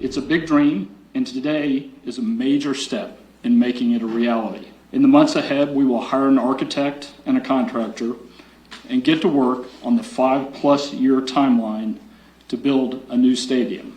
It's a big dream, and today is a major step in making it a reality. In the months ahead, we will hire an architect and a contractor and get to work on the 5+ year timeline to build a new stadium.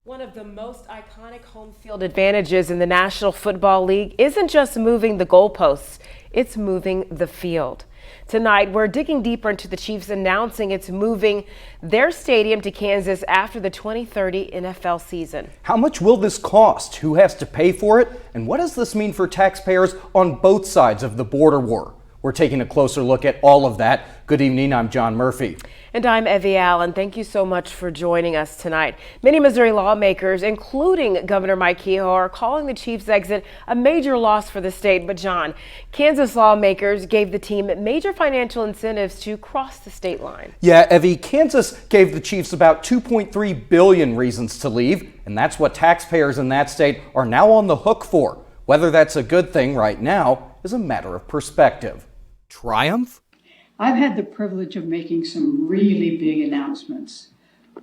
One of the most iconic home field advantages in the National Football League isn't just moving the goalposts, it's moving the field. Tonight, we're digging deeper into the Chiefs announcing it's moving their stadium to Kansas after the 2030 NFL season. How much will this cost? Who has to pay for it? And what does this mean for taxpayers on both sides of the border war? We're taking a closer look at all of that. Good evening, I'm John Murphy. And I'm Evie Allen. Thank you so much for joining us tonight. Many Missouri lawmakers, including Governor Mike Kehoe, are calling the Chiefs' exit a major loss for the state. But John, Kansas lawmakers gave the team major financial incentives to cross the state line. Yeah, Evie, Kansas gave the Chiefs about $2.3 billion reasons to leave, and that's what taxpayers in that state are now on the hook for. Whether that's a good thing right now is a matter of perspective. Triumph? I've had the privilege of making some really big announcements,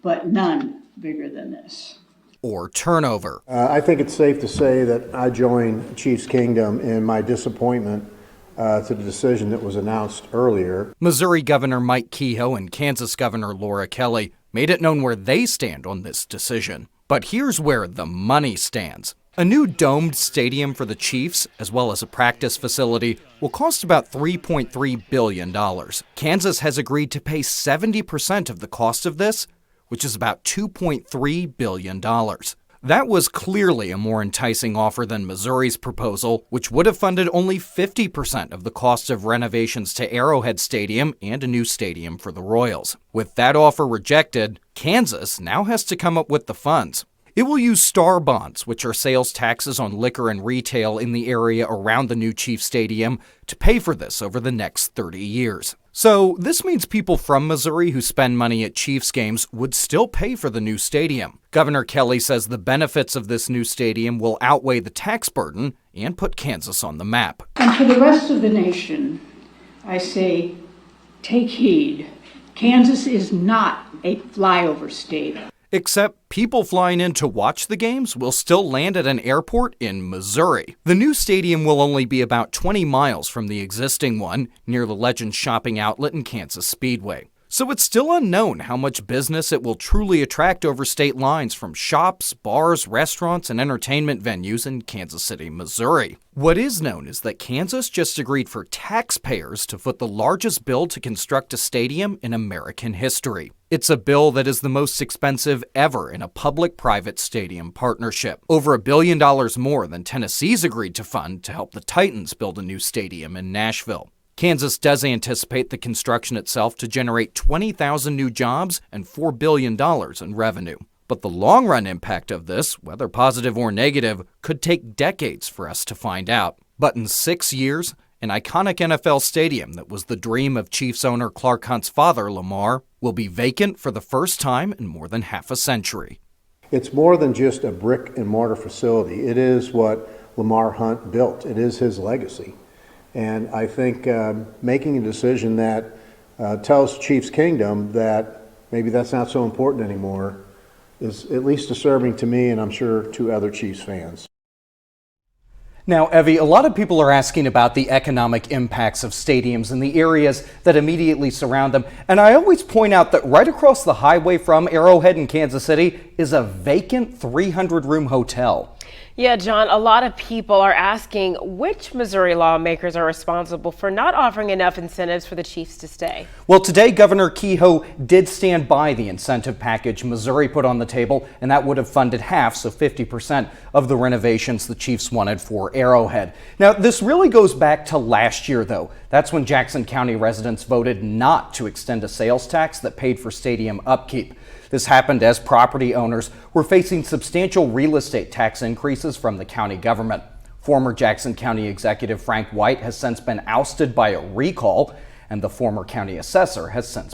but none bigger than this. Or turnover? I think it's safe to say that I join Chiefs Kingdom in my disappointment to the decision that was announced earlier. Missouri Governor Mike Kehoe and Kansas Governor Laura Kelly made it known where they stand on this decision. But here's where the money stands. A new domed stadium for the Chiefs, as well as a practice facility, will cost about $3.3 billion. Kansas has agreed to pay 70% of the cost of this, which is about $2.3 billion. That was clearly a more enticing offer than Missouri's proposal, which would have funded only 50% of the cost of renovations to Arrowhead Stadium and a new stadium for the Royals. With that offer rejected, Kansas now has to come up with the funds. It will use STAR bonds, which are sales taxes on liquor and retail in the area around the new Chiefs Stadium, to pay for this over the next 30 years. So this means people from Missouri who spend money at Chiefs games would still pay for the new stadium. Governor Kelly says the benefits of this new stadium will outweigh the tax burden and put Kansas on the map. And for the rest of the nation, I say, take heed. Kansas is not a flyover state. Except people flying in to watch the games will still land at an airport in Missouri. The new stadium will only be about 20 miles from the existing one, near the Legends shopping outlet and Kansas Speedway. So it's still unknown how much business it will truly attract over state lines from shops, bars, restaurants, and entertainment venues in Kansas City, Missouri. What is known is that Kansas just agreed for taxpayers to foot the largest bill to construct a stadium in American history. It's a bill that is the most expensive ever in a public-private stadium partnership. Over $1 billion more than Tennessee's agreed to fund to help the Titans build a new stadium in Nashville. Kansas does anticipate the construction itself to generate 20,000 new jobs and $4 billion in revenue. But the long-run impact of this, whether positive or negative, could take decades for us to find out. But in 6 years, an iconic NFL stadium that was the dream of Chiefs owner Clark Hunt's father, Lamar, will be vacant for the first time in more than half a century. It's more than just a brick and mortar facility. It is what Lamar Hunt built. It is his legacy. And I think making a decision that tells Chiefs Kingdom that maybe that's not so important anymore is at least disturbing to me, and I'm sure to other Chiefs fans. Now, Evie, a lot of people are asking about the economic impacts of stadiums in the areas that immediately surround them. And I always point out that right across the highway from Arrowhead in Kansas City is a vacant 300-room hotel. Yeah, John, a lot of people are asking which Missouri lawmakers are responsible for not offering enough incentives for the Chiefs to stay. Well, today, Governor Kehoe did stand by the incentive package Missouri put on the table, and that would have funded half, so 50% of the renovations the Chiefs wanted for Arrowhead. Now, this really goes back to last year, though. That's when Jackson County residents voted not to extend a sales tax that paid for stadium upkeep. This happened as property owners were facing substantial real estate tax increases from the county government. Former Jackson County Executive Frank White has since been ousted by a recall, and the former county assessor has since been